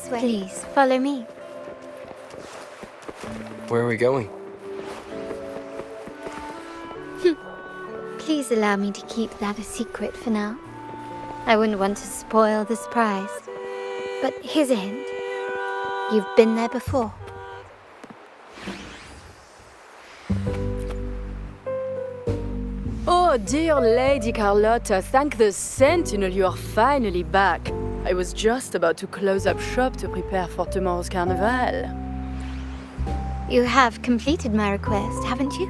This way. Please, follow me. Where are we going? Please allow me to keep that a secret for now. I wouldn't want to spoil the surprise. But here's a hint. You've been there before. Oh, dear Lady Carlotta, thank the Sentinel you are finally back. I was just about to close up shop to prepare for tomorrow's carnival. You have completed my request, haven't you?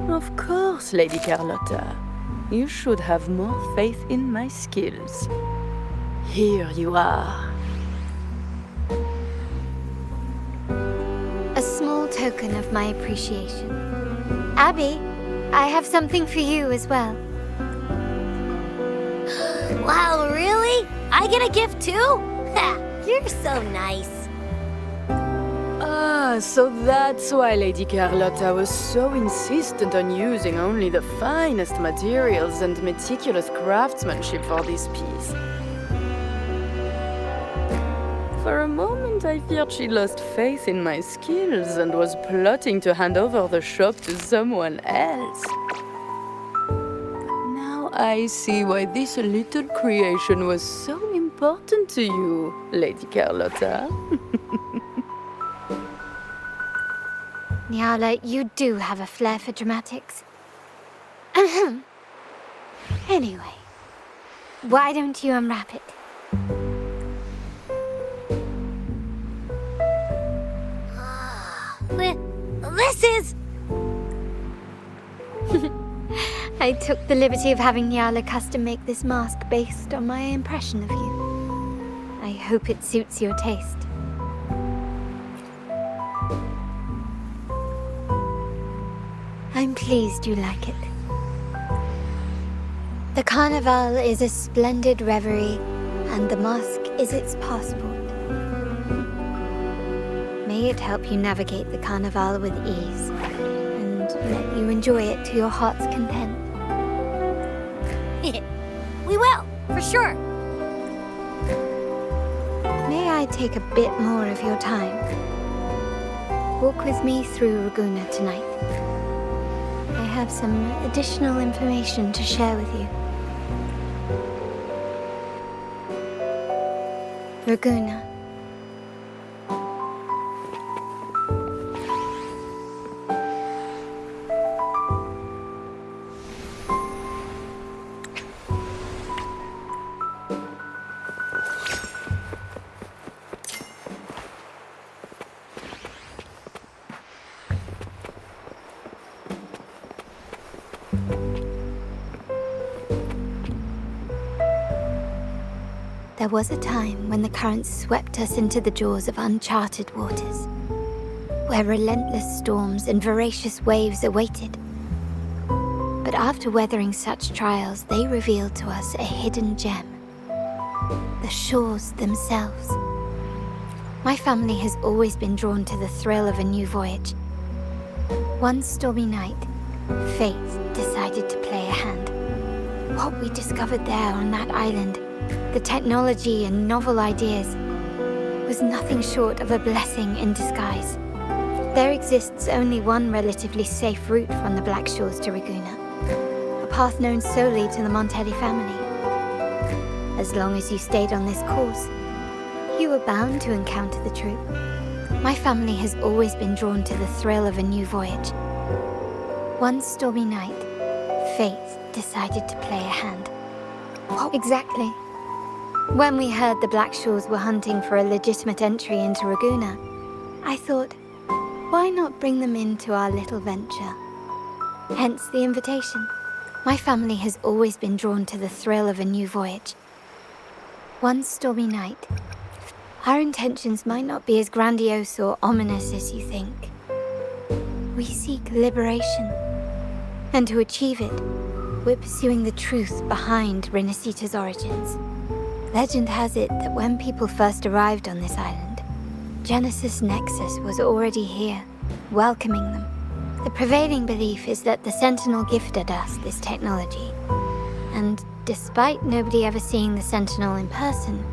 Of course, Lady Carlotta. You should have more faith in my skills. Here you are. A small token of my appreciation. Abby, I have something for you as well. Wow, really? I get a gift too? Ha, you're so nice. Ah, so that's why Lady Carlotta was so insistent on using only the finest materials and meticulous craftsmanship for this piece. For a moment, I feared she lost faith in my skills and was plotting to hand over the shop to someone else. Now I see why this little creation was so important to you, Lady Carlotta. Nyala, you do have a flair for dramatics. Anyway, why don't you unwrap it? This is... I took the liberty of having Nyala custom make this mask based on my impression of you. I hope it suits your taste. I'm pleased you like it. The carnival is a splendid reverie, and the mask is its passport. May it help you navigate the carnival with ease, and let you enjoy it to your heart's content. We will, for sure. May I take a bit more of your time? Walk with me through Raguna tonight. I have some additional information to share with you. Raguna. There was a time when the currents swept us into the jaws of uncharted waters, where relentless storms and voracious waves awaited. But after weathering such trials, they revealed to us a hidden gem, the shores themselves. My family has always been drawn to the thrill of a new voyage. One stormy night, fate decided to play a hand. What we discovered there on that island, the technology and novel ideas, was nothing short of a blessing in disguise. There exists only one relatively safe route from the Black Shores to Raguna, a path known solely to the Montelli family. As long as you stayed on this course, you were bound to encounter the truth. My family has always been drawn to the thrill of a new voyage. One stormy night, fate decided to play a hand. What exactly? When we heard the Black Shores were hunting for a legitimate entry into Raguna, I thought, why not bring them into our little venture? Hence the invitation. My family has always been drawn to the thrill of a new voyage. One stormy night, our intentions might not be as grandiose or ominous as you think. We seek liberation, and to achieve it, we're pursuing the truth behind Renacita's origins. Legend has it that when people first arrived on this island, Genesis Nexus was already here, welcoming them. The prevailing belief is that the Sentinel gifted us this technology. And despite nobody ever seeing the Sentinel in person,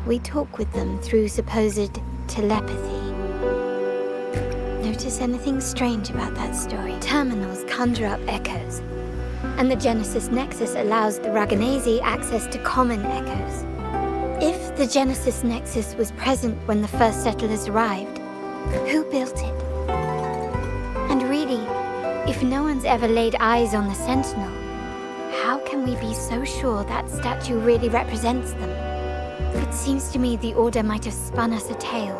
we talk with them through supposed telepathy. Notice anything strange about that story? Terminals conjure up echoes, and the Genesis Nexus allows the Raganazi access to common echoes. If the Genesis Nexus was present when the first settlers arrived, who built it? And really, if no one's ever laid eyes on the Sentinel, how can we be so sure that statue really represents them? It seems to me the Order might have spun us a tale,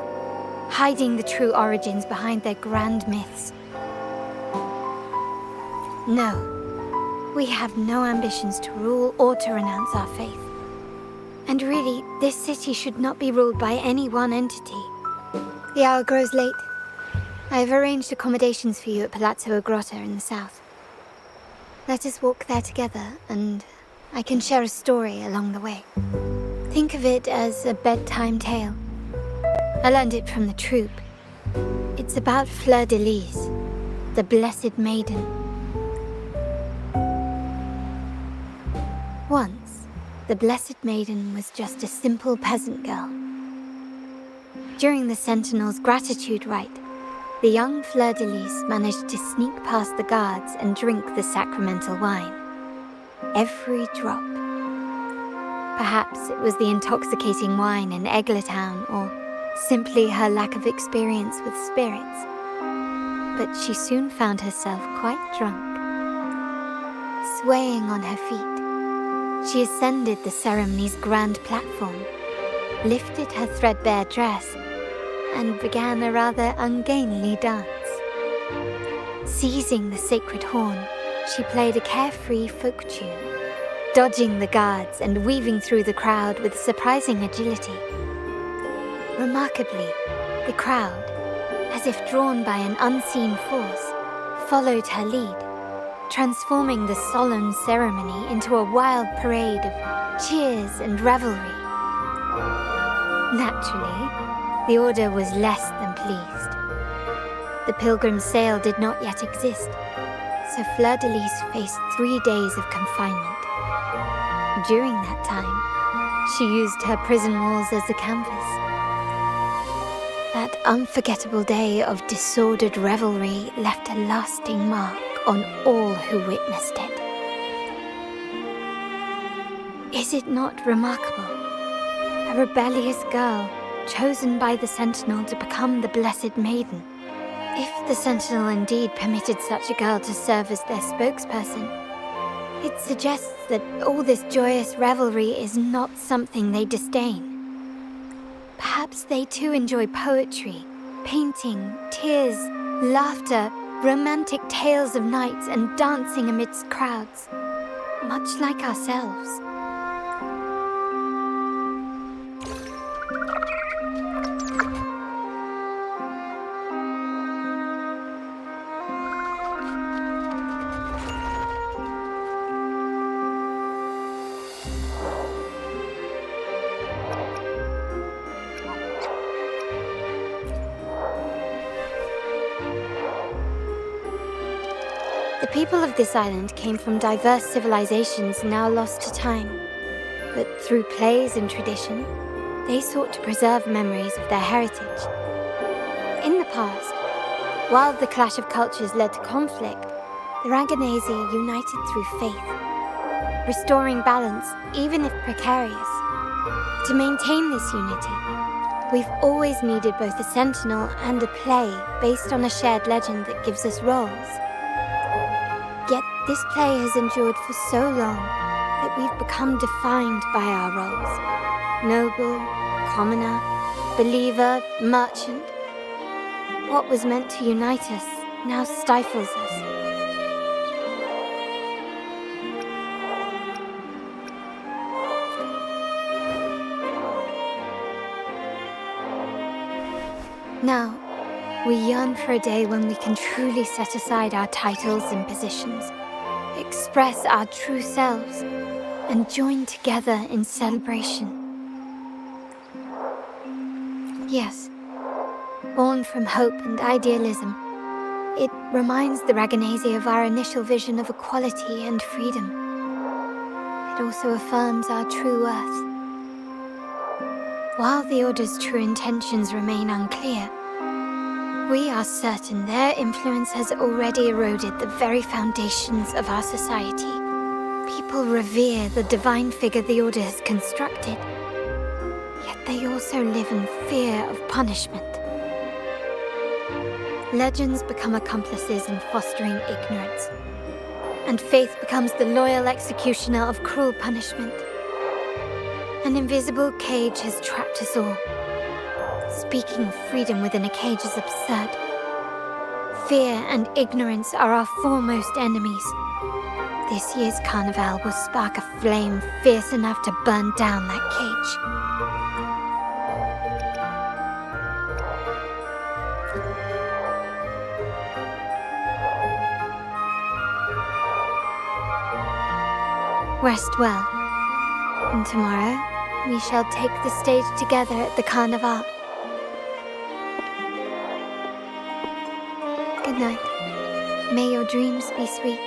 hiding the true origins behind their grand myths. No, we have no ambitions to rule or to renounce our faith. And really, this city should not be ruled by any one entity. The hour grows late. I have arranged accommodations for you at Palazzo Agrotta in the south. Let us walk there together, and I can share a story along the way. Think of it as a bedtime tale. I learned it from the troupe. It's about Fleur-de-Lis, the Blessed Maiden. Once, the Blessed Maiden was just a simple peasant girl. During the Sentinel's gratitude rite, the young Fleur-de-Lis managed to sneak past the guards and drink the sacramental wine. Every drop. Perhaps it was the intoxicating wine in Eglatown, or simply her lack of experience with spirits. But she soon found herself quite drunk. Swaying on her feet, she ascended the ceremony's grand platform, lifted her threadbare dress, and began a rather ungainly dance. Seizing the sacred horn, she played a carefree folk tune, dodging the guards and weaving through the crowd with surprising agility. Remarkably, the crowd, as if drawn by an unseen force, followed her lead, transforming the solemn ceremony into a wild parade of cheers and revelry. Naturally, the Order was less than pleased. The pilgrim's sale did not yet exist, so Fleur-de-Lis faced 3 days of confinement. During that time, she used her prison walls as a canvas. That unforgettable day of disordered revelry left a lasting mark on all who witnessed it. Is it not remarkable? A rebellious girl chosen by the Sentinel to become the Blessed Maiden. If the Sentinel indeed permitted such a girl to serve as their spokesperson, it suggests that all this joyous revelry is not something they disdain. Perhaps they too enjoy poetry, painting, tears, laughter, romantic tales of nights, and dancing amidst crowds, much like ourselves. The people of this island came from diverse civilizations now lost to time, but through plays and tradition, they sought to preserve memories of their heritage. In the past, while the clash of cultures led to conflict, the Raganazi united through faith, restoring balance even if precarious. To maintain this unity, we've always needed both a sentinel and a play based on a shared legend that gives us roles. Yet this play has endured for so long that we've become defined by our roles. Noble, commoner, believer, merchant. What was meant to unite us now stifles us. Now, we yearn for a day when we can truly set aside our titles and positions, express our true selves, and join together in celebration. Yes, born from hope and idealism, it reminds the Raganazi of our initial vision of equality and freedom. It also affirms our true worth. While the Order's true intentions remain unclear, we are certain their influence has already eroded the very foundations of our society. People revere the divine figure the Order has constructed, yet they also live in fear of punishment. Legends become accomplices in fostering ignorance, and faith becomes the loyal executioner of cruel punishment. An invisible cage has trapped us all. Speaking of freedom within a cage is absurd. Fear and ignorance are our foremost enemies. This year's carnival will spark a flame fierce enough to burn down that cage. Rest well, and tomorrow we shall take the stage together at the carnival. Good night. May your dreams be sweet.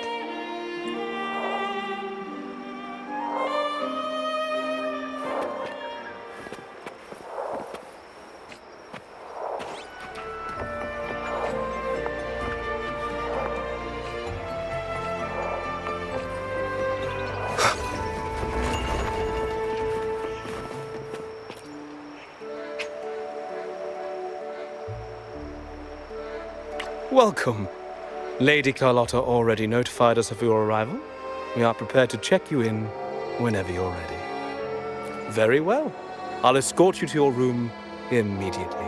Welcome. Lady Carlotta already notified us of your arrival. We are prepared to check you in whenever you're ready. Very well. I'll escort you to your room immediately.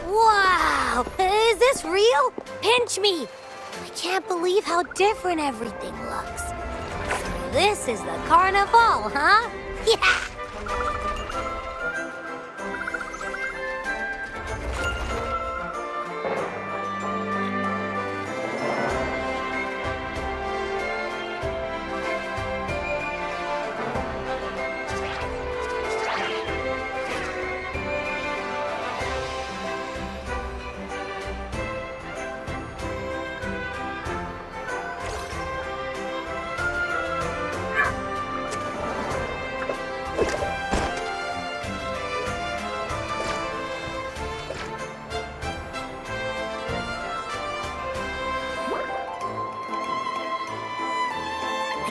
Wow! Is this real? Pinch me! I can't believe how different everything looks. So this is the carnival, huh? Yeah!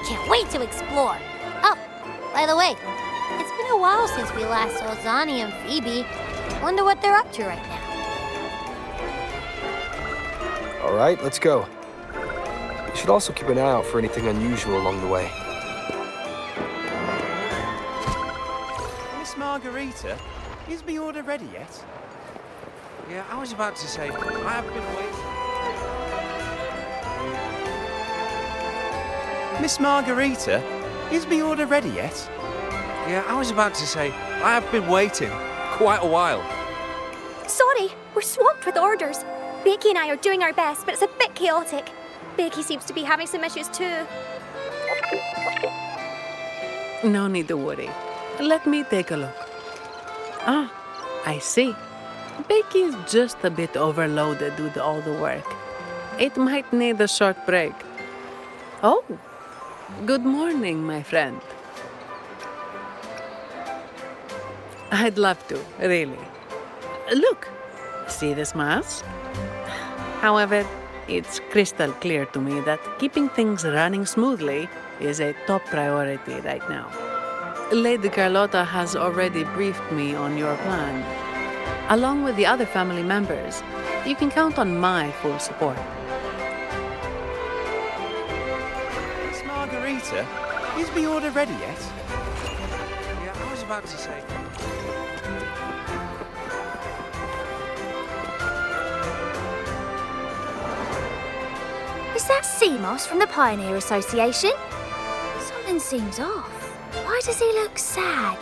Can't wait to explore. Oh, by the way, it's been a while since we last saw Zani and Phoebe. Wonder what they're up to right now. All right, let's go. We should also keep an eye out for anything unusual along the way. Miss Margarita, is the order ready yet? Yeah, I was about to say, I have been waiting. Miss Margarita, is the order ready yet? Yeah, I was about to say, I have been waiting quite a while. Sorry, we're swamped with orders. Becky and I are doing our best, but it's a bit chaotic. Becky seems to be having some issues too. No need to worry. Let me take a look. Ah, I see. Becky is just a bit overloaded with all the work. It might need a short break. Oh, good morning, my friend. I'd love to, really. Look, see this mask? However, it's crystal clear to me that keeping things running smoothly is a top priority right now. Lady Carlotta has already briefed me on your plan. Along with the other family members, you can count on my full support. Miss Margarita, is the order ready yet? Yeah, I was about to say. Is that Seamoss from the Pioneer Association? Something seems off. Why does he look sad?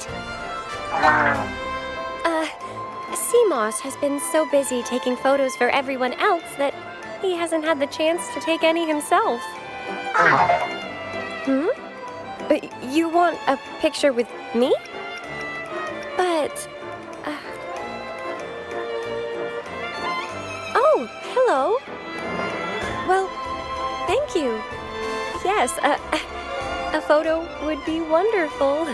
Seamoss has been so busy taking photos for everyone else that he hasn't had the chance to take any himself. You want a picture with me? But... Oh, hello. Yes, a photo would be wonderful.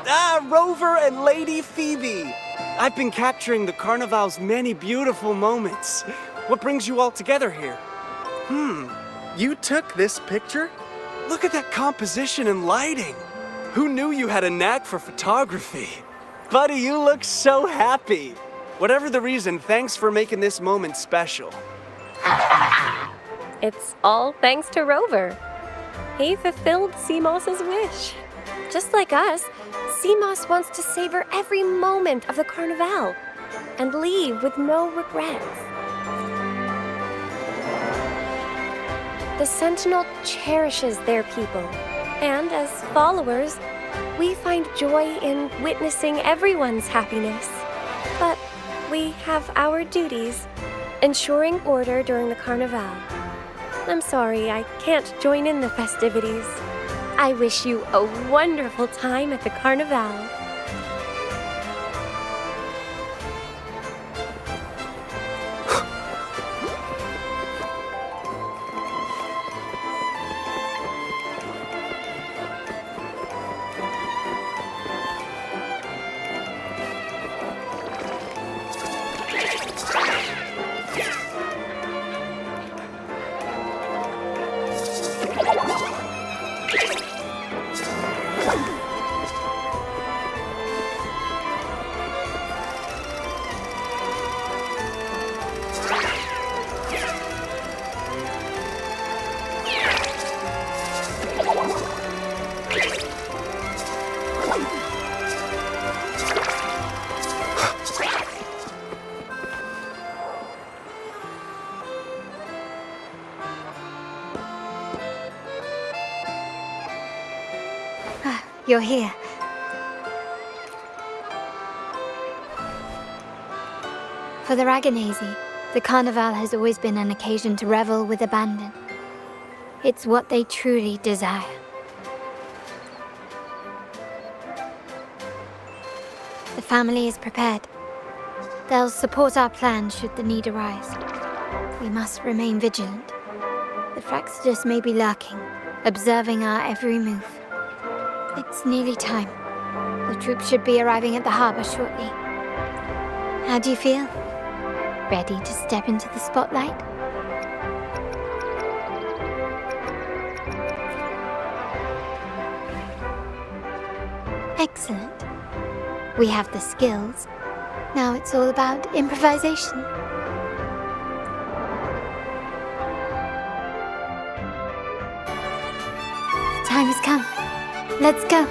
Ah, Rover and Lady Phoebe! I've been capturing the Carnival's many beautiful moments. What brings you all together here? You took this picture? Look at that composition and lighting. Who knew you had a knack for photography? Buddy, you look so happy. Whatever the reason, thanks for making this moment special. It's all thanks to Rover. He fulfilled Seamoss's wish. Just like us, Seamoss wants to savor every moment of the Carnival and leave with no regrets. The Sentinel cherishes their people, and as followers, we find joy in witnessing everyone's happiness. But we have our duties, ensuring order during the Carnival. I'm sorry I can't join in the festivities. I wish you a wonderful time at the Carnival. You're here. For the Ragganese, the Carnival has always been an occasion to revel with abandon. It's what they truly desire. The family is prepared. They'll support our plan should the need arise. We must remain vigilant. The Fraxidus may be lurking, observing our every move. It's nearly time. The troops should be arriving at the harbor shortly. How do you feel? Ready to step into the spotlight? Excellent. We have the skills. Now it's all about improvisation. The time has come. Let's go.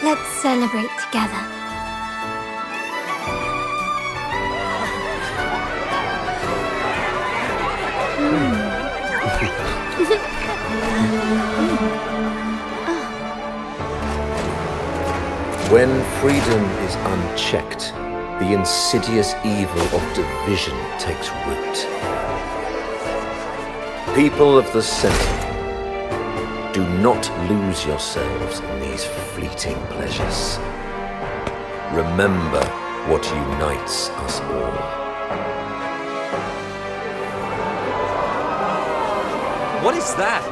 Let's celebrate together. When freedom is unchecked, the insidious evil of division takes root. People of the Sentinel, do not lose yourselves in these fleeting pleasures. Remember what unites us all. What is that?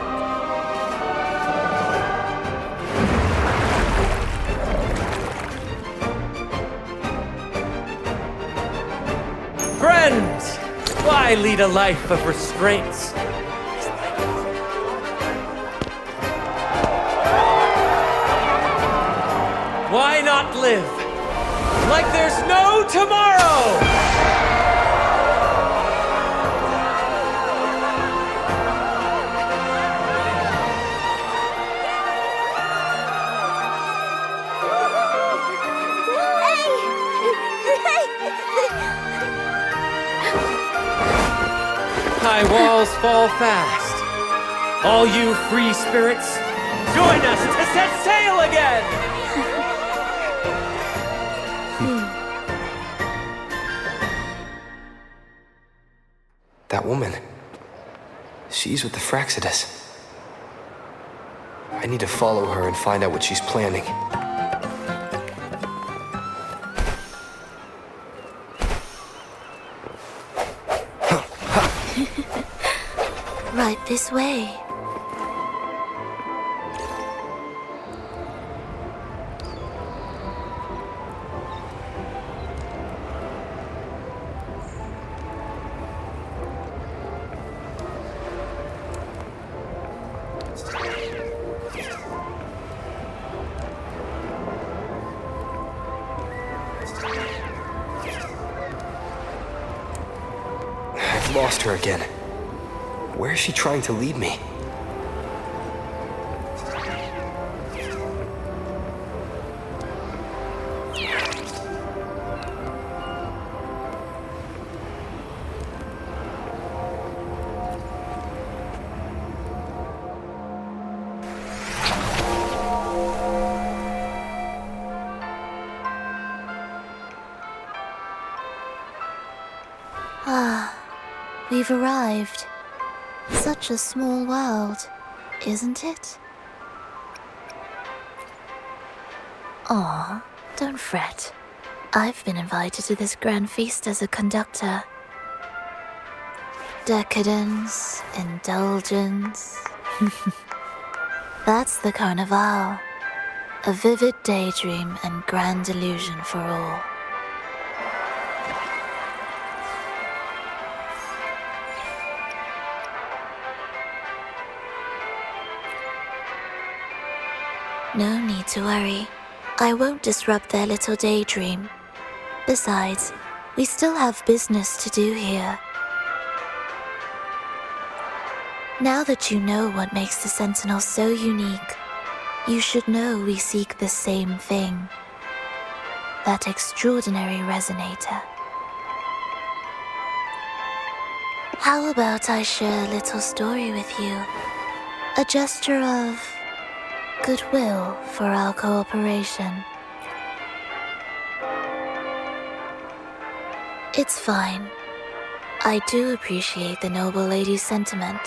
Friends! Why lead a life of restraints? Why not live like there's no tomorrow? High walls fall fast. All you free spirits, join us to set sail again! That woman. She's with the Fraxidus. I need to follow her and find out what she's planning. Right this way. I've lost her again. Where is she trying to lead me? We've arrived. Such a small world, isn't it? Aw, don't fret. I've been invited to this grand feast as a conductor. Decadence, indulgence. That's the Carnival. A vivid daydream and grand illusion for all. No need to worry. I won't disrupt their little daydream. Besides, we still have business to do here. Now that you know what makes the Sentinel so unique, you should know we seek the same thing. That extraordinary resonator. How about I share a little story with you? A gesture of goodwill for our cooperation. It's fine. I do appreciate the noble lady's sentiment.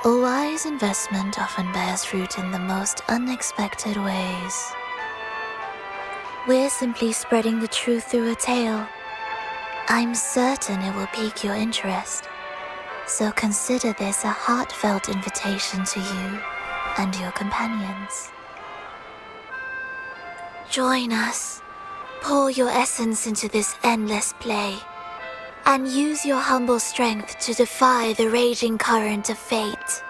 A wise investment often bears fruit in the most unexpected ways. We're simply spreading the truth through a tale. I'm certain it will pique your interest, so consider this a heartfelt invitation to you and your companions. Join us. Pour your essence into this endless play, and use your humble strength to defy the raging current of fate.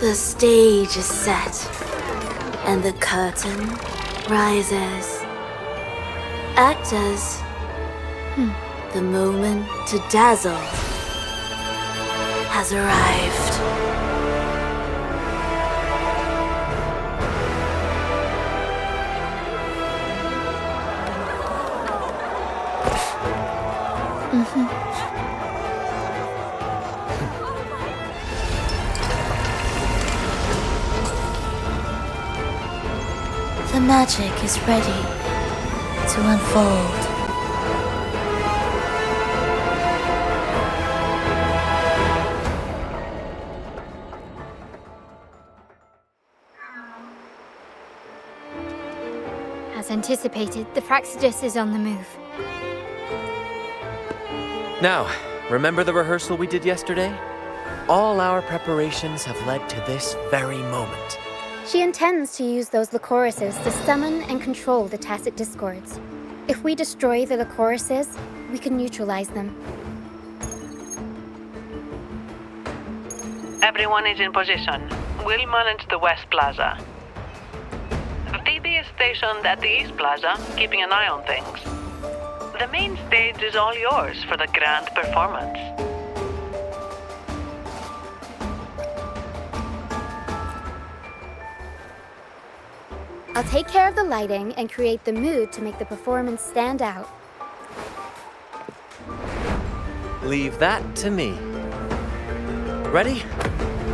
The stage is set, and the curtain rises. Actors, the moment to dazzle has arrived. The magic is ready to unfold. As anticipated, the Fraxidus is on the move. Now, remember the rehearsal we did yesterday? All our preparations have led to this very moment. She intends to use those Lycorises to summon and control the Tacit Discords. If we destroy the Lycorises, we can neutralize them. Everyone is in position. We'll manage the West Plaza. Phoebe is stationed at the East Plaza, keeping an eye on things. The main stage is all yours for the grand performance. I'll take care of the lighting and create the mood to make the performance stand out. Leave that to me. Ready?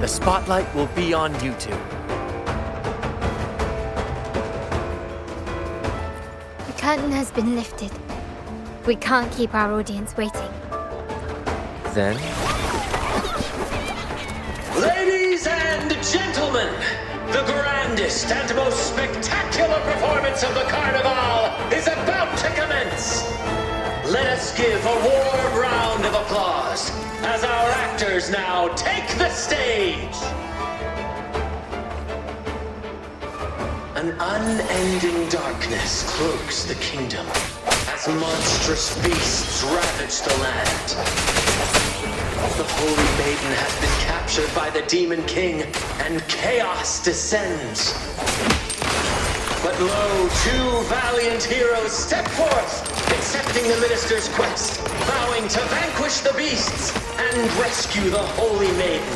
The spotlight will be on you two. The curtain has been lifted. We can't keep our audience waiting. Then, Ladies and gentlemen, the grandest and most spectacular performance of the Carnival is about to commence. Let us give a warm round of applause as our actors now take the stage. An unending darkness cloaks the kingdom as monstrous beasts ravage the land. The Holy Maiden has been captured by the Demon King, and chaos descends. But lo, two valiant heroes step forth, accepting the minister's quest, vowing to vanquish the beasts and rescue the Holy Maiden.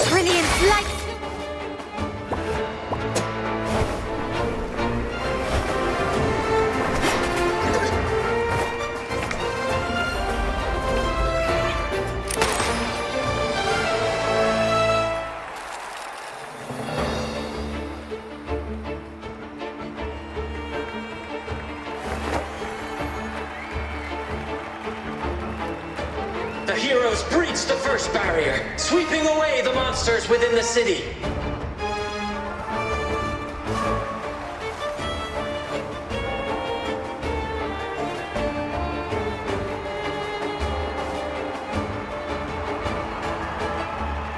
Brilliant light! The heroes breach the first barrier, sweeping away the monsters within the city.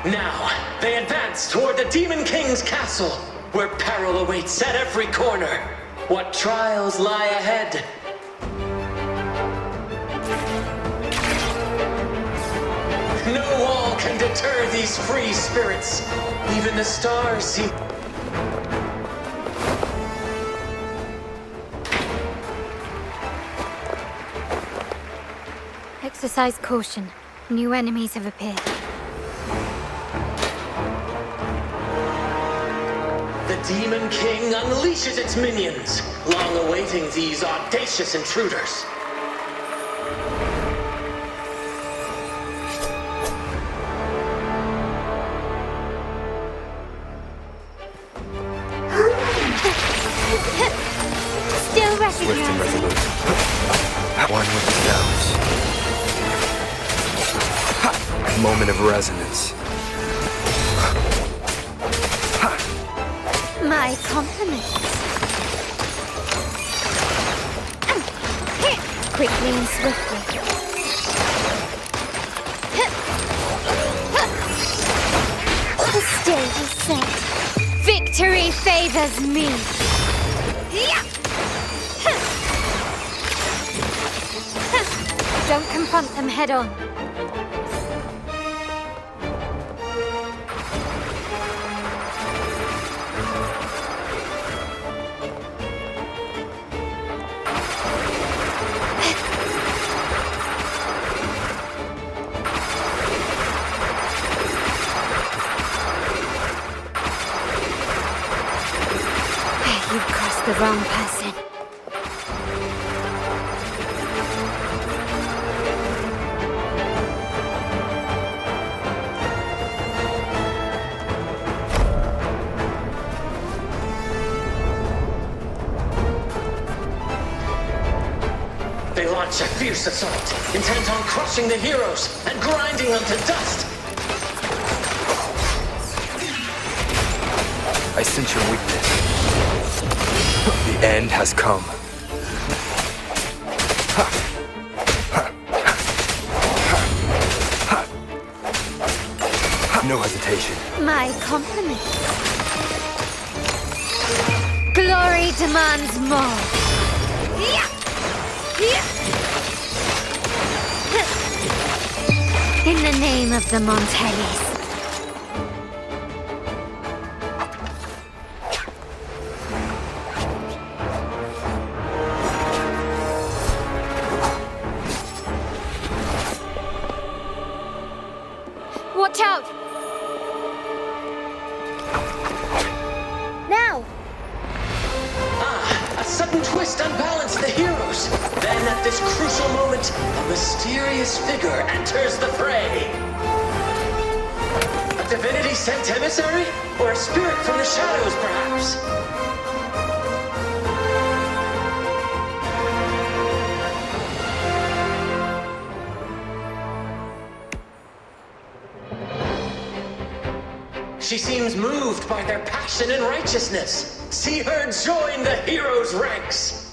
Now, they advance toward the Demon King's castle, where peril awaits at every corner. What trials lie ahead? No wall can deter these free spirits. Even the stars seem... Exercise caution. New enemies have appeared. The Demon King unleashes its minions, long awaiting these audacious intruders. Still Swift and recognizing. resolute. One with the sounds. Moment of resonance. My compliments. Quickly and swiftly. The stage is set. Victory favors me. Don't confront them head on. You've crossed the wrong person. They launch a fierce assault, intent on crushing the heroes and grinding them to dust. I sense your weakness. The end has come. No hesitation. My compliments. Glory demands more. In the name of the Montellis. Watch out! Now! A sudden twist unbalanced the heroes. Then, at this crucial moment, a mysterious figure enters the fray. A divinity sent emissary? Or a spirit from the shadows, perhaps? She seems moved by their passion and righteousness. See her join the heroes' ranks.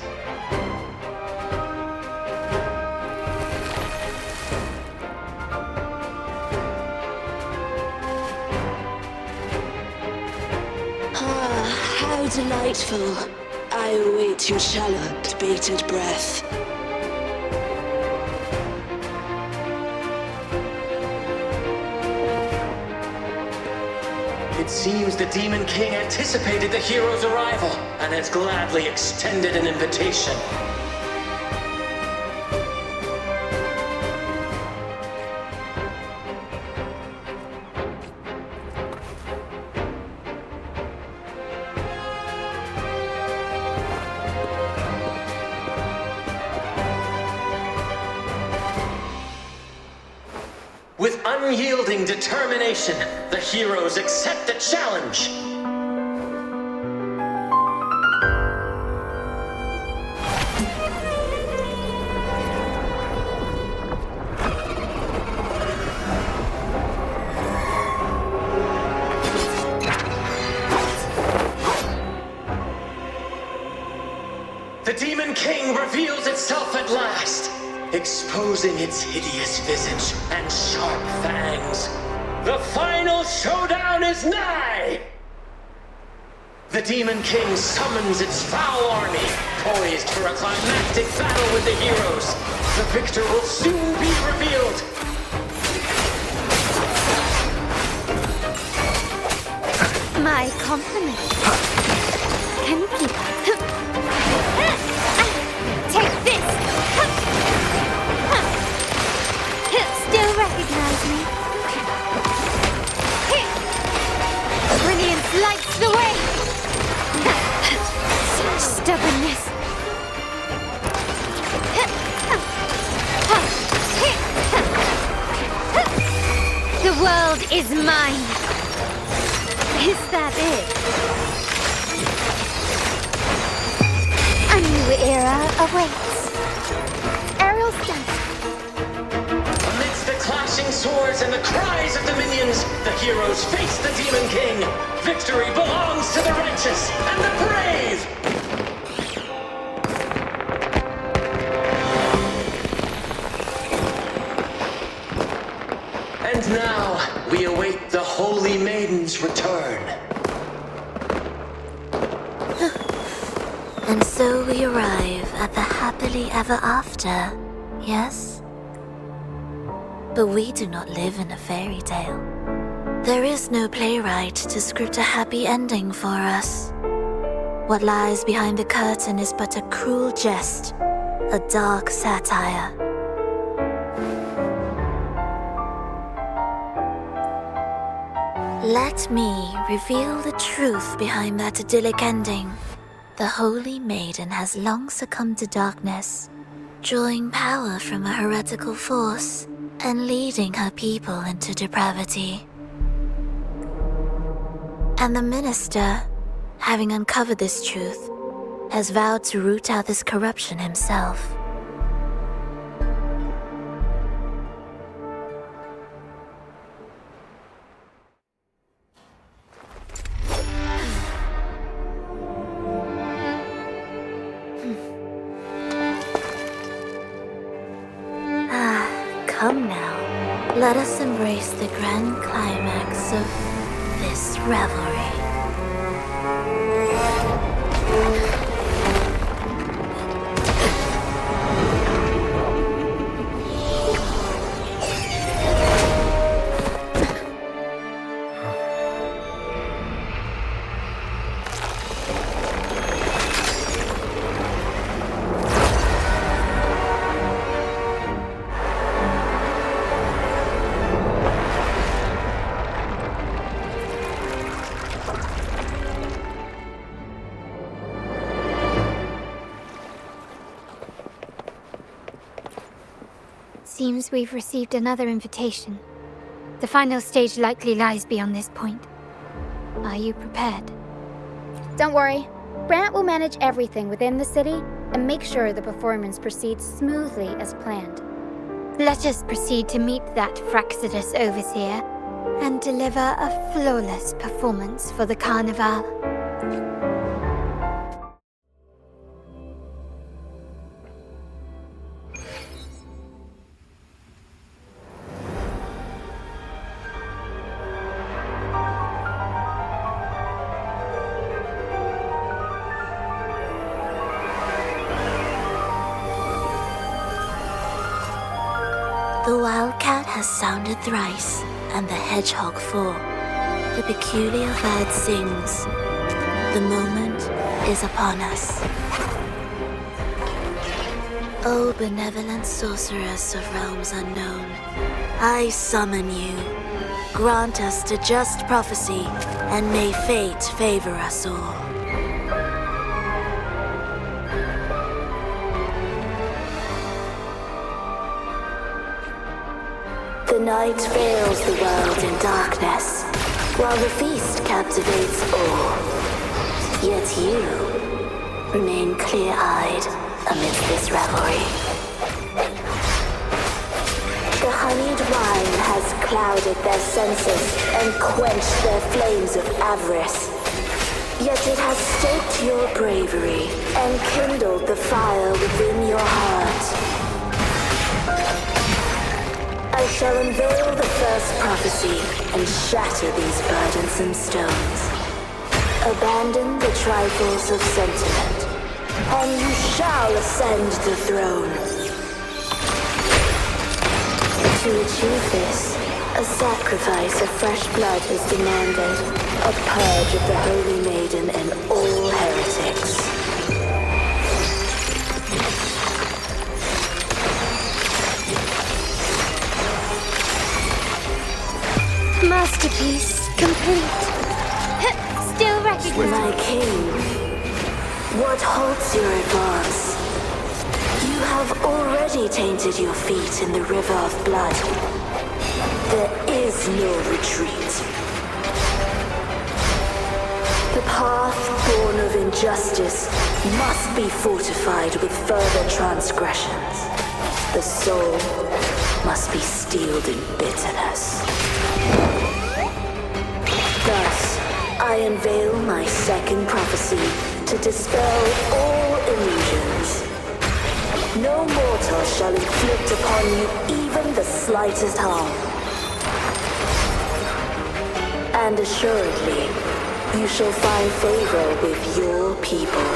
How delightful. I await your shallowed, bated breath. It seems the Demon King anticipated the hero's arrival and has gladly extended an invitation. With unyielding determination, the heroes accept the challenge. The Demon King reveals itself at last, exposing its hideous visage and sharp fangs. The final showdown is nigh! The Demon King summons its foul army, poised for a climactic battle with the heroes. The victor will soon be revealed. My compliments. Can you keep up? Take this! Still recognize me? Brilliance lights the way! Such stubbornness! The world is mine! Is that it? A new era awaits. Aerial stunt. Amidst the clashing swords and the cries of the minions, the heroes face the Demon King. Victory belongs to the righteous and the brave! And now, we await the Holy Maiden's return. And so we arrive at the happily ever after, yes? But we do not live in a fairy tale. There is no playwright to script a happy ending for us. What lies behind the curtain is but a cruel jest, a dark satire. Let me reveal the truth behind that idyllic ending. The Holy Maiden has long succumbed to darkness, drawing power from a heretical force and leading her people into depravity. And the minister, having uncovered this truth, has vowed to root out this corruption himself. Come now, let us embrace the grand climax of this revelry. seems we've received another invitation. The final stage likely lies beyond this point. Are you prepared? Don't worry. Brant will manage everything within the city and make sure the performance proceeds smoothly as planned. Let us proceed to meet that Fraxidus overseer and deliver a flawless performance for the Carnival. The wildcat has sounded thrice, and the hedgehog four. The peculiar bird sings. The moment is upon us. O benevolent sorceress of realms unknown, I summon you. Grant us the just prophecy, and may fate favor us all. The night veils the world in darkness, while the feast captivates all. Yet you remain clear-eyed amidst this revelry. The honeyed wine has clouded their senses and quenched their flames of avarice. Yet it has stoked your bravery and kindled the fire within your heart. I shall unveil the first prophecy and shatter these burdensome stones. Abandon the trifles of sentiment, and you shall ascend the throne. To achieve this, a sacrifice of fresh blood is demanded, a purge of the Holy Maiden and all heretics. Masterpiece complete. Still recognized. My king, what halts your advance? You have already tainted your feet in the river of blood. There is no retreat. The path born of injustice must be fortified with further transgressions. The soul must be steeled in bitterness. Thus, I unveil my second prophecy to dispel all illusions. No mortal shall inflict upon you even the slightest harm. And assuredly, you shall find favor with your people.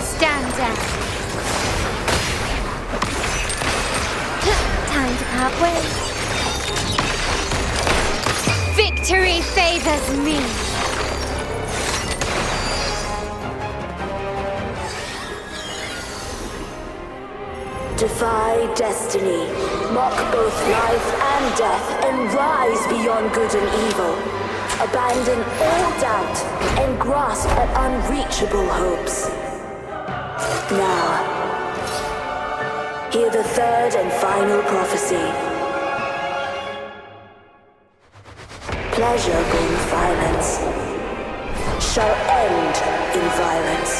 Stand down. Time to part ways. Victory favors me. Defy destiny, mock both life and death, and rise beyond good and evil. Abandon all doubt and grasp at unreachable hopes. Now, hear the third and final prophecy. Pleasure born violence shall end in violence.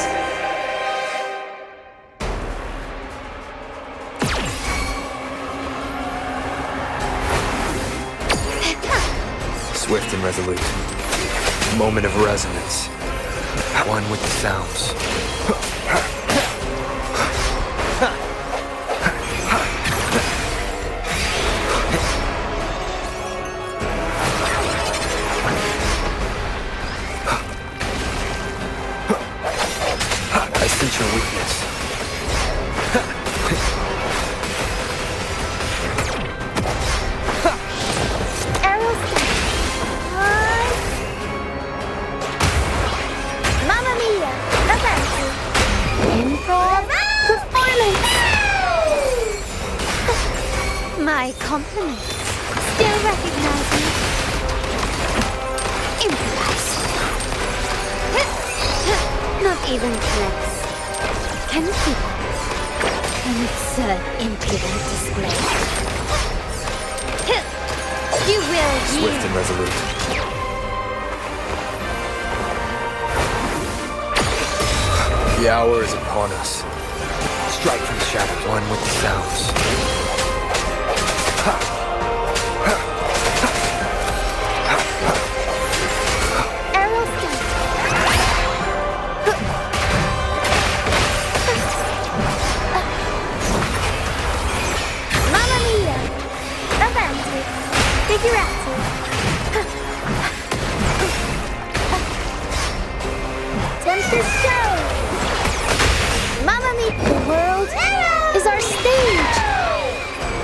Swift and resolute. Moment of resonance. One with the sounds. I sense your weakness. Mamma mia! Avanti! Improv performance! My compliments. Still recognize me? Improvise. Not even close. Can you keep up? An absurd, impudent display. You will yield. Swift and resolute. The hour is upon us. Strike from the shadows, one with the sounds. Arrow stance. Mamma mia! Avanti! Figurati! Tempest show! Mamma mia! The world is our stage.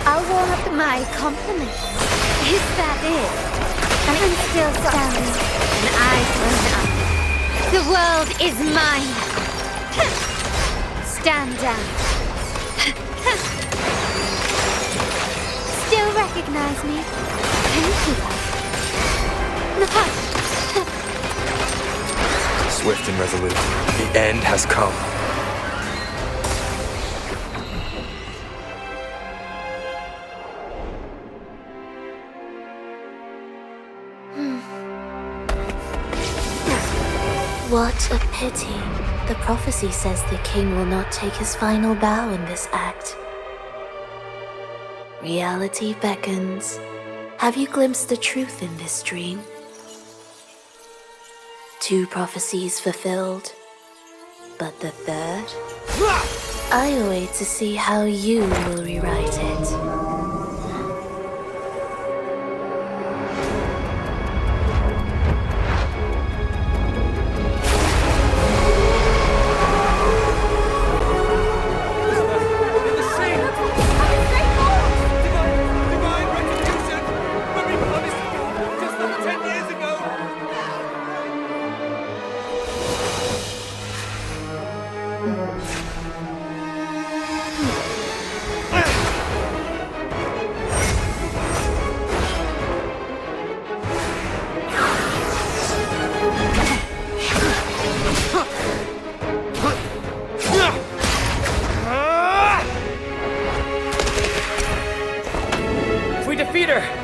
I'll warm up my compliments. Is that it? And I'm still standing, and I've grown up. The world is mine. Stand down. Still recognize me? Can you keep up? Swift and resolute. The end has come. What a pity. The prophecy says the king will not take his final bow in this act. Reality beckons. Have you glimpsed the truth in this dream? 2 prophecies fulfilled, but the third? I await to see how you will rewrite it.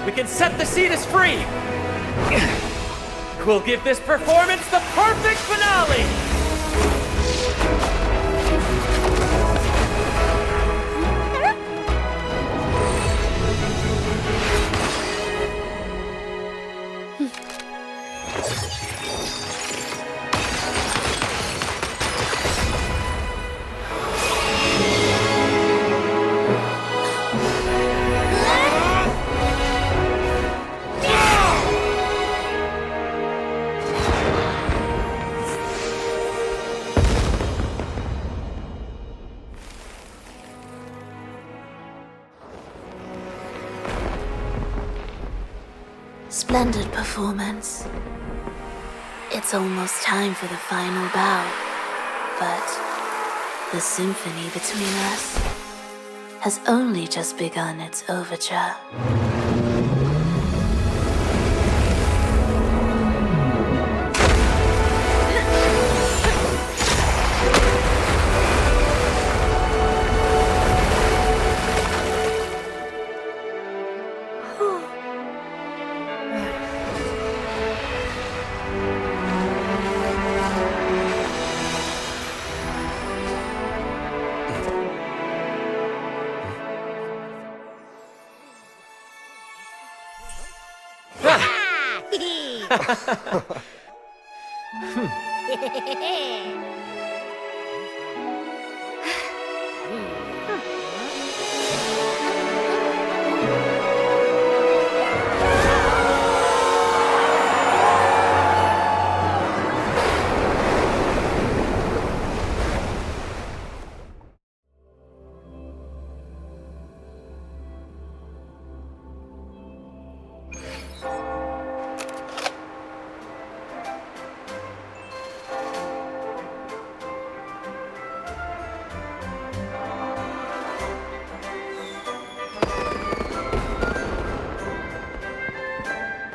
We can set the Cetus free! We'll give this performance the perfect finale! Splendid performance. It's almost time for the final bow, but the symphony between us has only just begun its overture.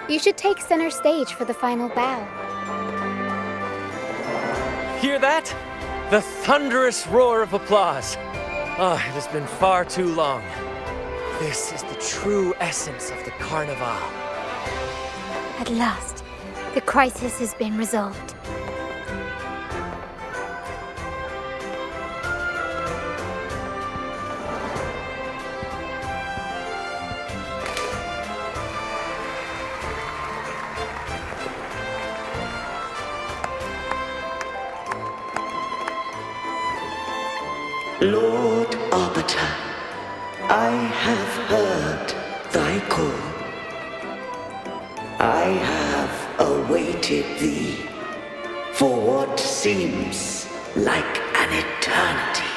You should take center stage for the final bow. Hear hear that? The thunderous roar of applause. Ah, it has been far too long. This is the true essence of the Carnival. At last, the crisis has been resolved. Lord Arbiter, I have heard thy call. I have awaited thee for what seems like an eternity.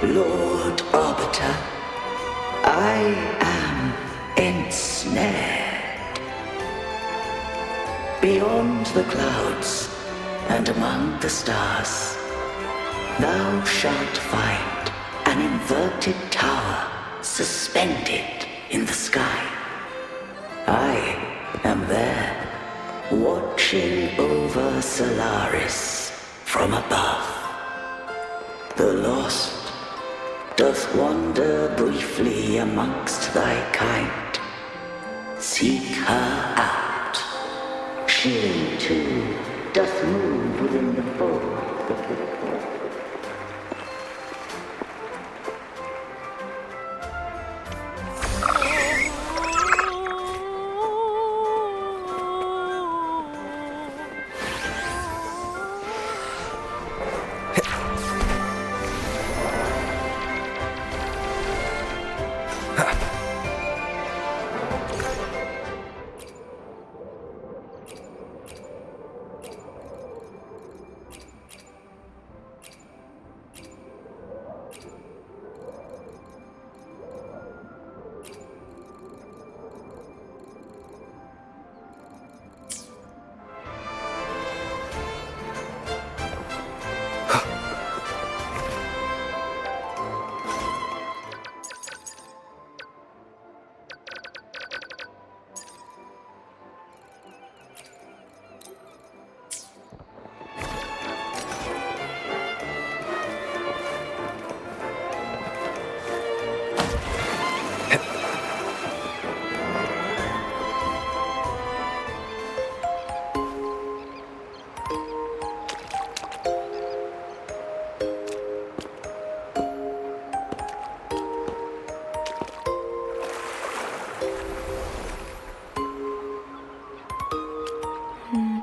Lord Arbiter, I am ensnared. Beyond the clouds and among the stars, thou shalt find an inverted tower suspended in the sky. I am there, watching over Solaris from above. The lost doth wander briefly amongst thy kind. Seek her out. She, too, doth move within the fold.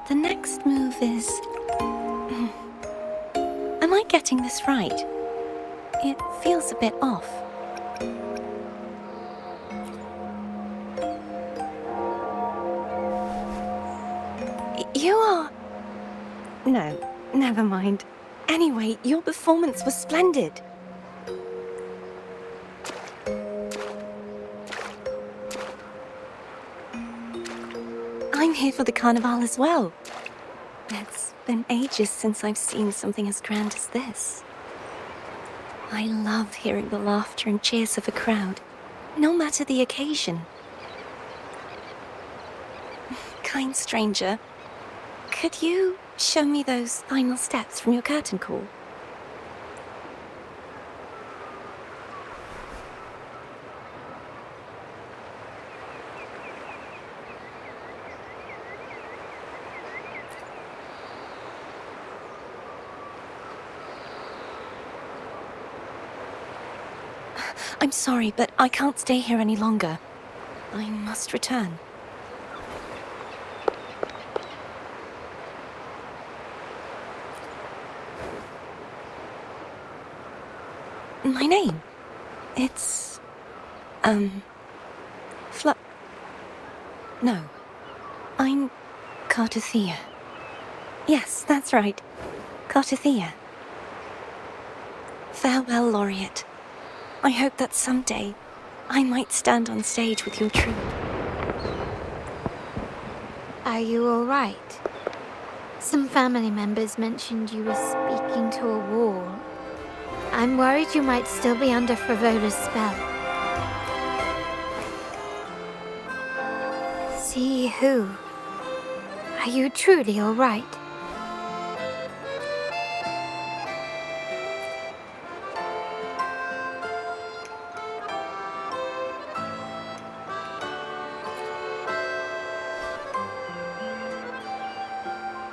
The next move is... Am I getting this right? It feels a bit off. You are... No, never mind. Anyway, your performance was splendid. I'm here for the Carnival as well. It's been ages since I've seen something as grand as this. I love hearing the laughter and cheers of a crowd, no matter the occasion. Kind stranger, could you show me those final steps from your curtain call? I'm sorry, but I can't stay here any longer. I must return. My name? It's... No. I'm Cartothea. Yes, that's right. Cartothea. Farewell, Laureate. I hope that someday I might stand on stage with your troupe. Are you all right? Some family members mentioned you were speaking to a wall. I'm worried you might still be under Frivola's spell. See who? Are you truly all right?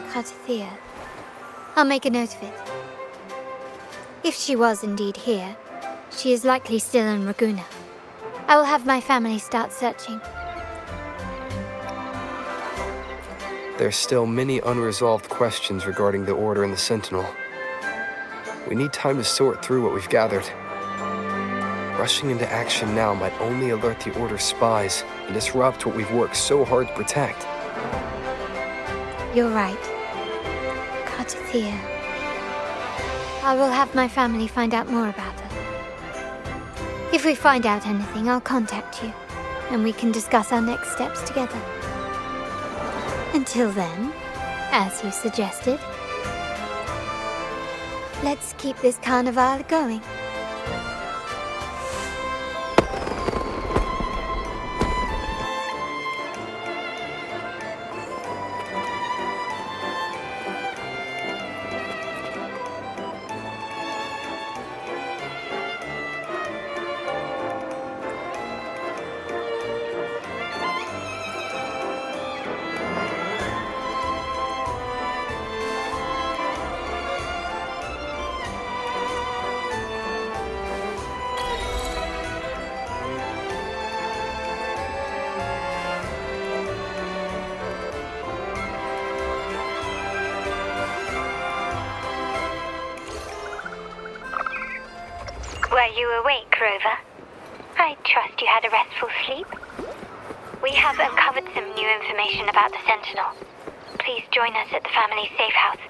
Cartathea. I'll make a note of it. If she was indeed here, she is likely still in Raguna. I will have my family start searching. There's still many unresolved questions regarding the Order and the Sentinel. We need time to sort through what we've gathered. Rushing into action now might only alert the Order's spies and disrupt what we've worked so hard to protect. You're right. Cartathea. I will have my family find out more about her. If we find out anything, I'll contact you, and we can discuss our next steps together. Until then, as you suggested, let's keep this carnival going. Were you awake, Rover? I trust you had a restful sleep. We have uncovered some new information about the Sentinel. Please join us at the family's safe house.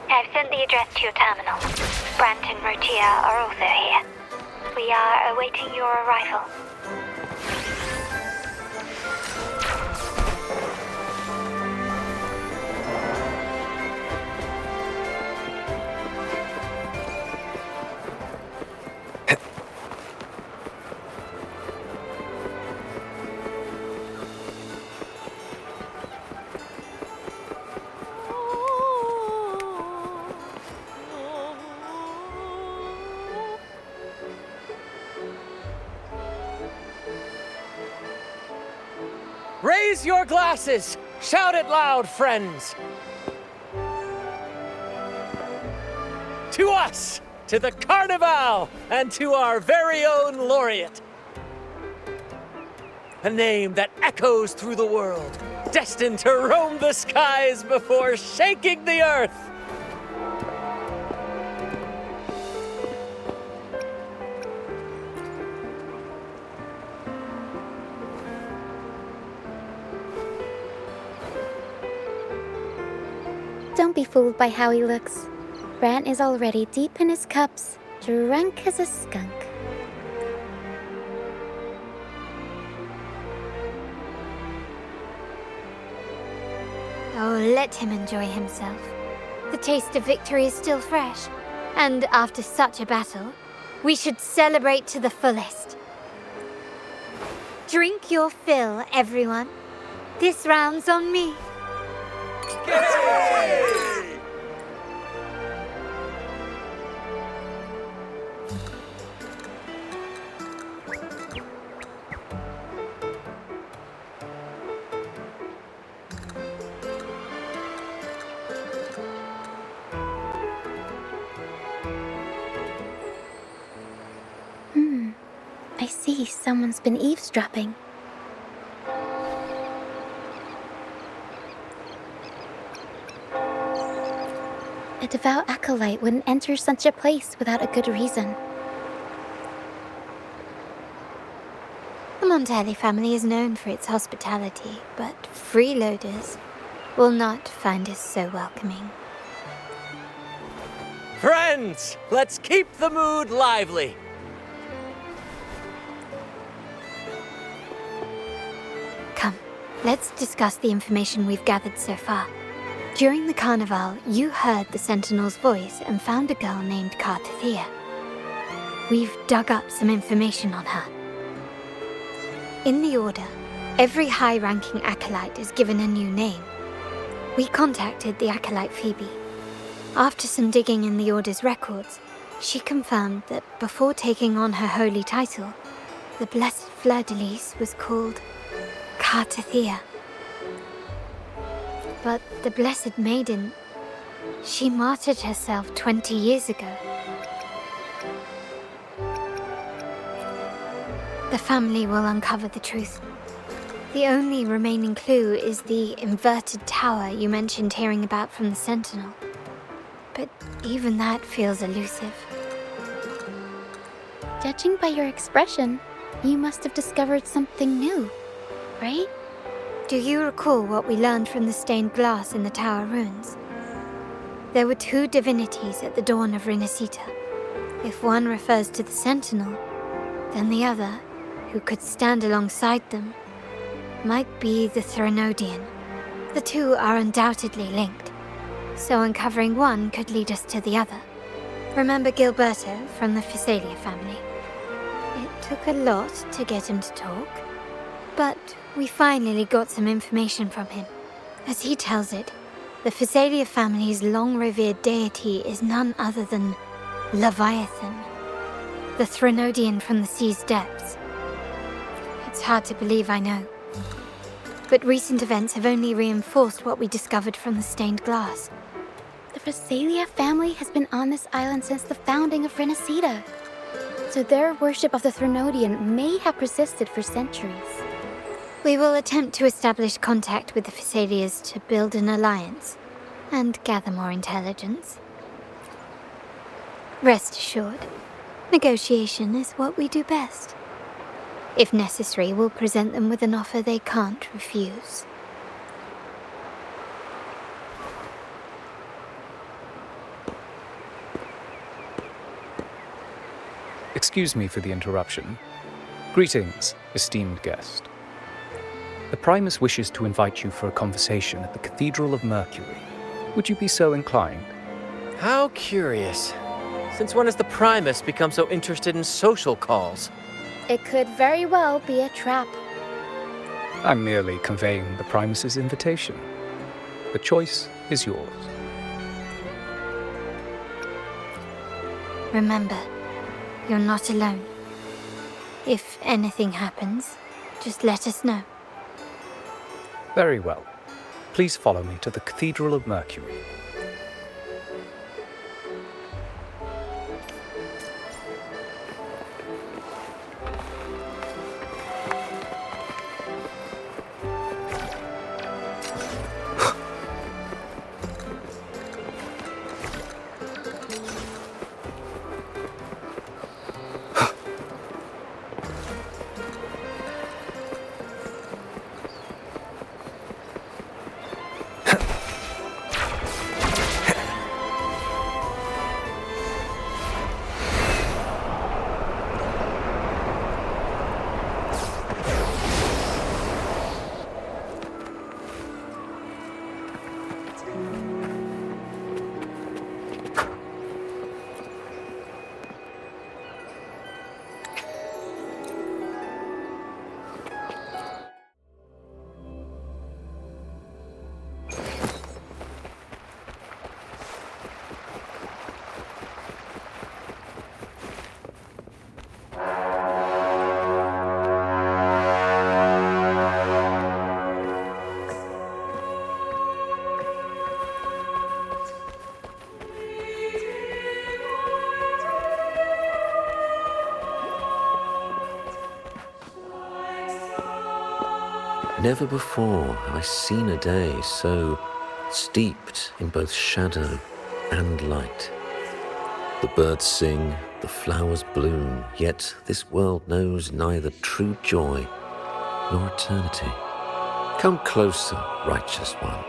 I've sent the address to your terminal. Brant and Rotia are also here. We are awaiting your arrival. Raise your glasses! Shout it loud, friends! To us! To the Carnival! And to our very own laureate! A name that echoes through the world, destined to roam the skies before shaking the earth! Don't be fooled by how he looks. Brant is already deep in his cups, drunk as a skunk. Oh, let him enjoy himself. The taste of victory is still fresh. And after such a battle, we should celebrate to the fullest. Drink your fill, everyone. This round's on me. I see someone's been eavesdropping. A devout acolyte wouldn't enter such a place without a good reason. The Montelli family is known for its hospitality, but freeloaders will not find us so welcoming. Friends, let's keep the mood lively. Come, let's discuss the information we've gathered so far. During the carnival, you heard the Sentinel's voice and found a girl named Cartathea. We've dug up some information on her. In the Order, Every high-ranking acolyte is given a new name. We contacted the acolyte Phoebe. After some digging in the Order's records, she confirmed that before taking on her holy title, the Blessed Fleur-de-Lis was called Cartathea. But the Blessed Maiden, she martyred herself 20 years ago. The family will uncover the truth. The only remaining clue is the inverted tower you mentioned hearing about from the Sentinel. But even that feels elusive. Judging by your expression, you must have discovered something new, right? Do you recall what we learned from the stained glass in the tower ruins? There were two divinities at the dawn of Renacita. If one refers to the Sentinel, then the other, who could stand alongside them, might be the Threnodian. The two are undoubtedly linked, so uncovering one could lead us to the other. Remember Gilberto from the Physalia family? It took a lot to get him to talk, but we finally got some information from him. As he tells it, the Physalia family's long-revered deity is none other than Leviathan, the Threnodian from the sea's depths. It's hard to believe, I know. But recent events have only reinforced what we discovered from the stained glass. The Physalia family has been on this island since the founding of Renacita. So their worship of the Threnodian may have persisted for centuries. We will attempt to establish contact with the Physalias to build an alliance and gather more intelligence. Rest assured, negotiation is what we do best. If necessary, we'll present them with an offer they can't refuse. Excuse me for the interruption. Greetings, esteemed guest. The Primus wishes to invite you for a conversation at the Cathedral of Mercury. Would you be so inclined? How curious. Since when has the Primus become so interested in social calls? It could very well be a trap. I'm merely conveying the Primus's invitation. The choice is yours. Remember, you're not alone. If anything happens, just let us know. Very well. Please follow me to the Cathedral of Mercury. Never before have I seen a day so steeped in both shadow and light. The birds sing, the flowers bloom, yet this world knows neither true joy nor eternity. Come closer, righteous one.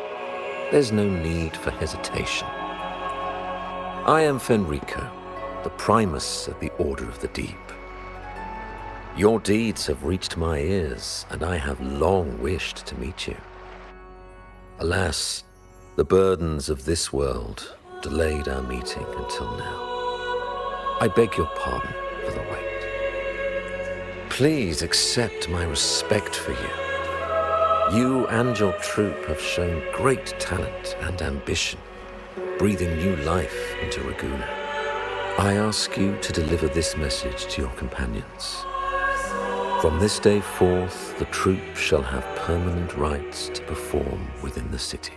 There's no need for hesitation. I am Fenrico, the Primus of the Order of the Deep. Your deeds have reached my ears, and I have long wished to meet you. Alas, the burdens of this world delayed our meeting until now. I beg your pardon for the wait. Please accept my respect for you You and your troop have shown great talent and ambition, breathing new life into Raguna. I ask you to deliver this message to your companions. From this day forth, the troop shall have permanent rights to perform within the city.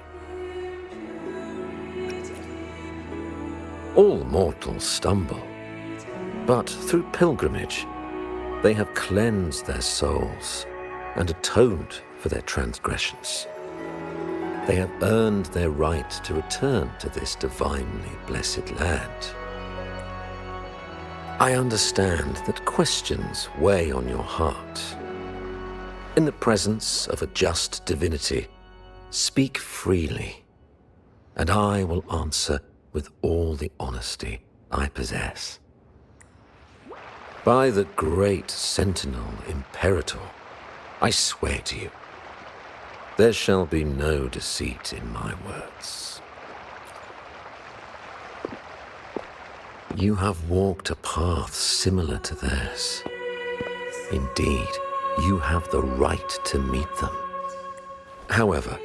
All mortals stumble, but through pilgrimage, they have cleansed their souls and atoned for their transgressions. They have earned their right to return to this divinely blessed land. I understand that questions weigh on your heart. In the presence of a just divinity, speak freely, and I will answer with all the honesty I possess. By the great Sentinel Imperator, I swear to you, there shall be no deceit in my words. You have walked a path similar to theirs. Indeed, you have the right to meet them. However,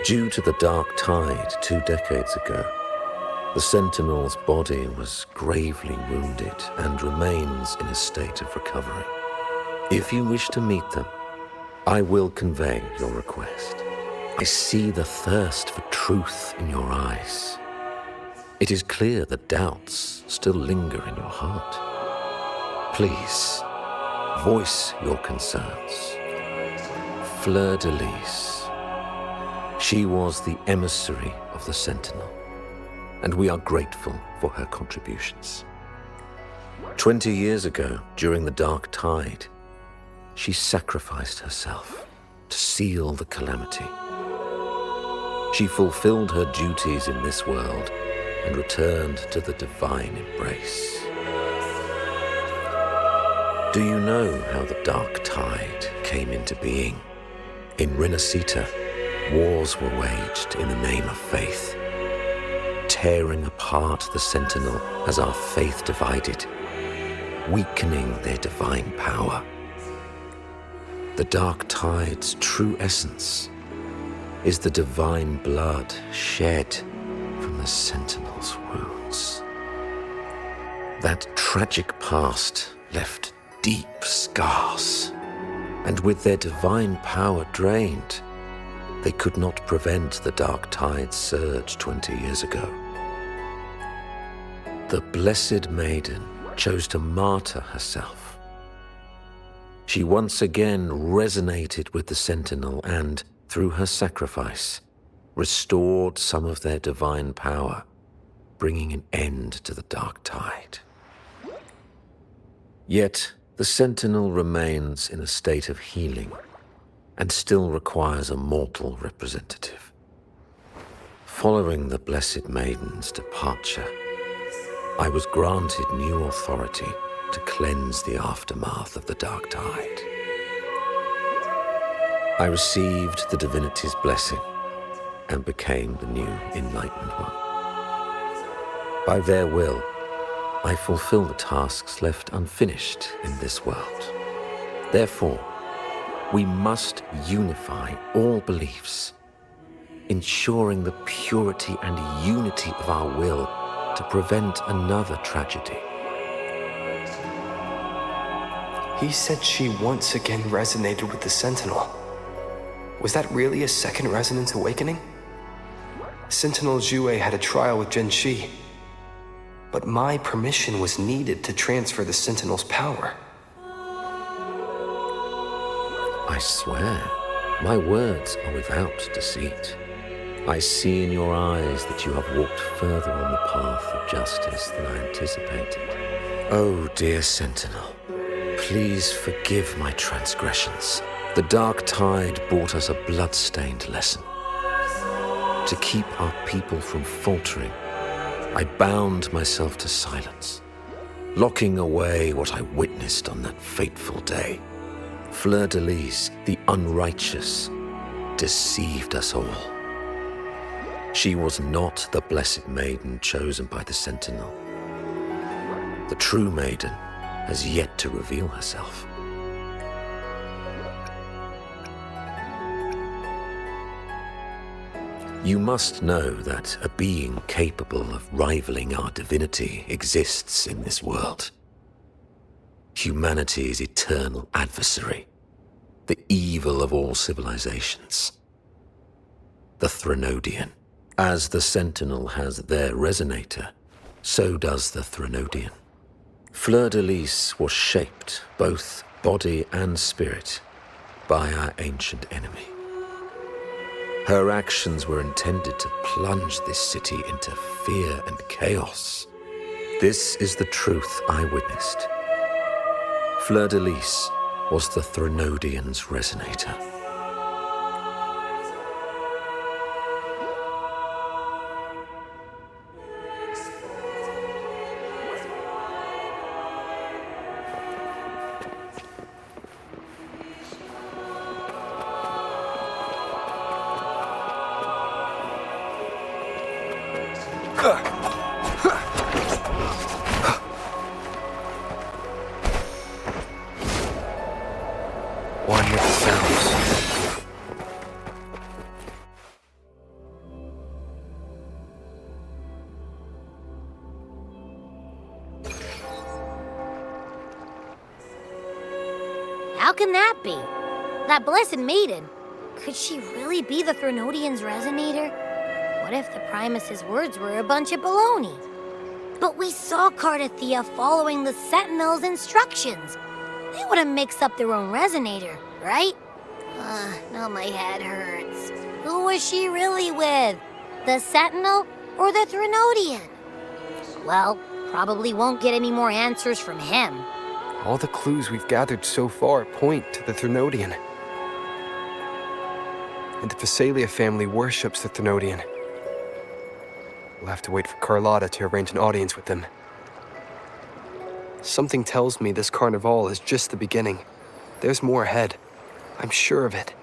due to the Dark Tide 2 decades ago, the Sentinel's body was gravely wounded and remains in a state of recovery. If you wish to meet them, I will convey your request. I see the thirst for truth in your eyes. It is clear that doubts still linger in your heart. Please, voice your concerns. Fleur-de-Lis. She was the emissary of the Sentinel, and we are grateful for her contributions. 20 years ago, during the Dark Tide, she sacrificed herself to seal the calamity. She fulfilled her duties in this world and returned to the divine embrace. Do you know how the Dark Tide came into being? In Renacita, wars were waged in the name of faith, tearing apart the Sentinel as our faith divided, weakening their divine power. The Dark Tide's true essence is the divine blood shed from the Sentinel's wounds. That tragic past left deep scars, and with their divine power drained, they could not prevent the Dark Tide's surge 20 years ago. The Blessed Maiden chose to martyr herself. She once again resonated with the Sentinel and, through her sacrifice, restored some of their divine power, bringing an end to the Dark Tide. Yet, the Sentinel remains in a state of healing and still requires a mortal representative. Following the Blessed Maiden's departure, I was granted new authority to cleanse the aftermath of the Dark Tide. I received the divinity's blessing and became the new Enlightened One. By their will, I fulfill the tasks left unfinished in this world. Therefore, we must unify all beliefs, ensuring the purity and unity of our will to prevent another tragedy. He said she once again resonated with the Sentinel. Was that really a second resonance awakening? Sentinel Jue had a trial with Genshi, but my permission was needed to transfer the Sentinel's power. I swear, my words are without deceit. I see in your eyes that you have walked further on the path of justice than I anticipated. Oh, dear Sentinel, please forgive my transgressions. The Dark Tide brought us a blood-stained lesson. To keep our people from faltering, I bound myself to silence, locking away what I witnessed on that fateful day. Fleur-de-Lis, the unrighteous, deceived us all. She was not the Blessed Maiden chosen by the Sentinel. The true Maiden has yet to reveal herself. You must know that a being capable of rivaling our divinity exists in this world. Humanity's eternal adversary, the evil of all civilizations. The Threnodian. As the Sentinel has their resonator, so does the Threnodian. Fleur-de-Lis was shaped, both body and spirit, by our ancient enemy. Her actions were intended to plunge this city into fear and chaos. This is the truth I witnessed. Fleur-de-Lis was the Threnodian's resonator. One with the sounds. How can that be? That blessed maiden. Could she really be the Threnodian's resonator? What if the Primus's words were a bunch of baloney? But we saw Cardathia following the Sentinel's instructions. They wouldn't mix up their own resonator, right? Now my head hurts. Who was she really with? The Sentinel or the Threnodian? Well, probably won't get any more answers from him. All the clues we've gathered so far point to the Threnodian. And the Phasalia family worships the Threnodian. We'll have to wait for Carlotta to arrange an audience with them. Something tells me this Carnival is just the beginning. There's more ahead. I'm sure of it.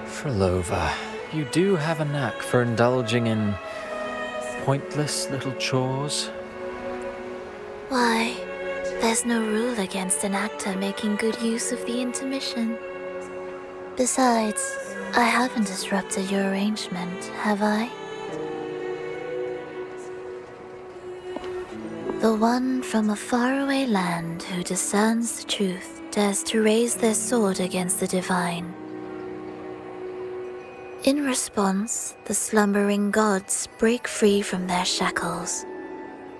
Frolova, you do have a knack for indulging in pointless little chores. Why, there's no rule against an actor making good use of the intermission. Besides, I haven't disrupted your arrangement, have I? The one from a faraway land who discerns the truth dares to raise their sword against the divine. In response, the slumbering gods break free from their shackles,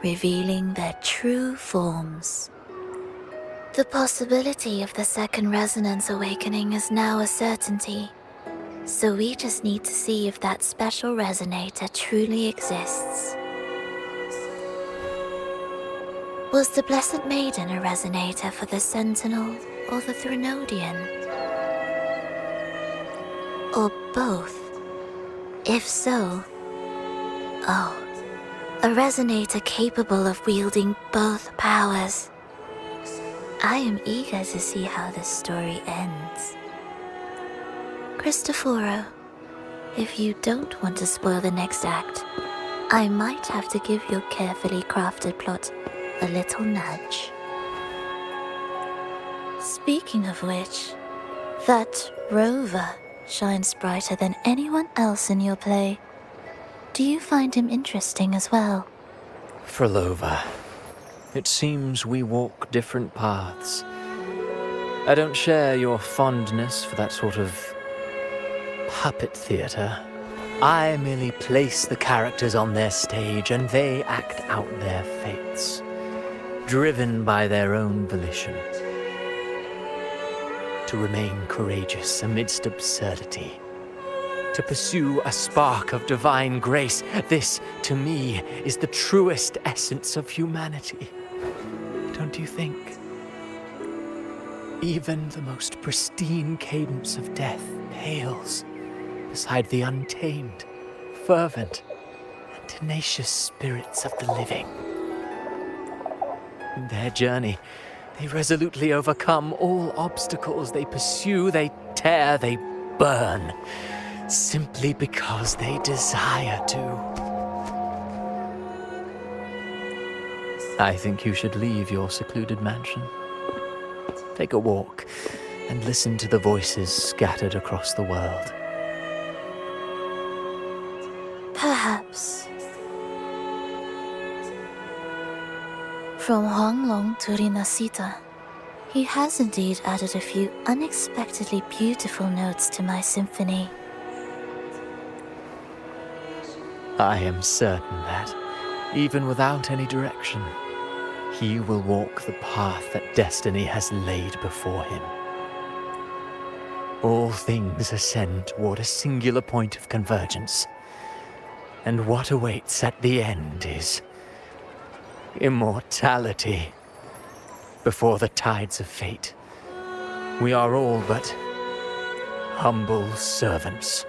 revealing their true forms. The possibility of the second resonance awakening is now a certainty, so we just need to see if that special resonator truly exists. Was the Blessed Maiden a resonator for the Sentinel or the Threnodian? Or both? If so, a resonator capable of wielding both powers. I am eager to see how this story ends. Cristoforo, if you don't want to spoil the next act, I might have to give your carefully crafted plot a little nudge. Speaking of which, that Rover shines brighter than anyone else in your play. Do you find him interesting as well? Frolova, it seems we walk different paths. I don't share your fondness for that sort of puppet theater. I merely place the characters on their stage and they act out their fates, driven by their own volition. To remain courageous amidst absurdity. To pursue a spark of divine grace. This, to me, is the truest essence of humanity. Don't you think? Even the most pristine cadence of death pales beside the untamed, fervent, and tenacious spirits of the living. In their journey, they resolutely overcome all obstacles. They pursue, they tear, they burn, simply because they desire to. I think you should leave your secluded mansion. take a walk, and listen to the voices scattered across the world. Perhaps. From Huanglong to Rinasita, he has indeed added a few unexpectedly beautiful notes to my symphony. I am certain that, even without any direction, he will walk the path that destiny has laid before him. All things ascend toward a singular point of convergence, and what awaits at the end is immortality. Before the tides of fate, we are all but humble servants.